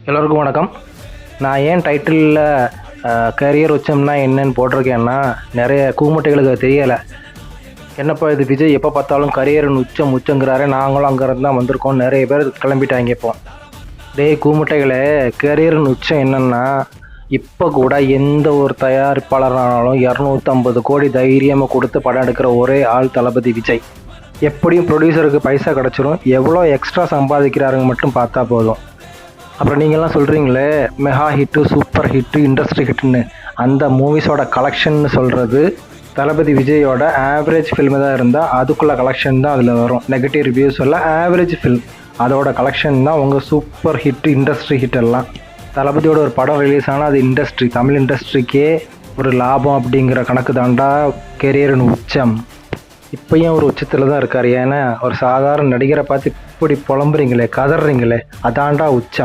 எல்லோருக்கும் வணக்கம். நான் ஏன் டைட்டிலில் கரியர் உச்சம்னா என்னன்னு போட்டிருக்கேன்னா, நிறைய கூமுட்டைகளுக்கு அது தெரியலை. என்னப்பா இது விஜய் எப்போ பார்த்தாலும் கரியர்னு உச்சங்கிறாரு, நாங்களும் அங்கேருந்து தான் வந்திருக்கோம், நிறைய பேர் கிளம்பிட்டாங்க. இப்போ கூமுட்டைகளே, கரியர்னு உச்சம் என்னென்னா, இப்போ கூட எந்த ஒரு தயாரிப்பாளரானாலும் 250 கோடி தைரியமாக கொடுத்து படம் எடுக்கிற ஒரே ஆள் தளபதி விஜய். எப்படியும் ப்ரொடியூசருக்கு பைசா கிடச்சிரும், எவ்வளோ எக்ஸ்ட்ரா சம்பாதிக்கிறாருங்க மட்டும் பார்த்தா போதும். அப்புறம் நீங்கள்லாம் சொல்கிறீங்களே mega hit, super hit, industry ஹிட்டுன்னு, அந்த மூவிஸோட கலெக்ஷன்னு சொல்கிறது தளபதி விஜயோட ஆவரேஜ் ஃபில்மு தான் இருந்தால் அதுக்குள்ளே கலெக்ஷன் தான் அதில் வரும். நெகட்டிவ் ரிவ்யூஸ் எல்லாம் ஆவரேஜ் ஃபில்ம், அதோட கலெக்ஷன் தான் உங்கள் சூப்பர் ஹிட்டு, இண்டஸ்ட்ரி ஹிட் எல்லாம். தளபதியோட ஒரு படம் ரிலீஸ் ஆனால் அது இண்டஸ்ட்ரி, தமிழ் இண்டஸ்ட்ரிக்கே ஒரு லாபம் அப்படிங்கிற கணக்கு தாண்டா கெரியர்னு உச்சம். இப்போயும் ஒரு உச்சத்தில் தான் இருக்கார். ஏன்னா ஒரு சாதாரண நடிகரை பார்த்து இப்படி புலம்புறீங்களே, கதறீங்களே, அதாண்டா உச்சம்.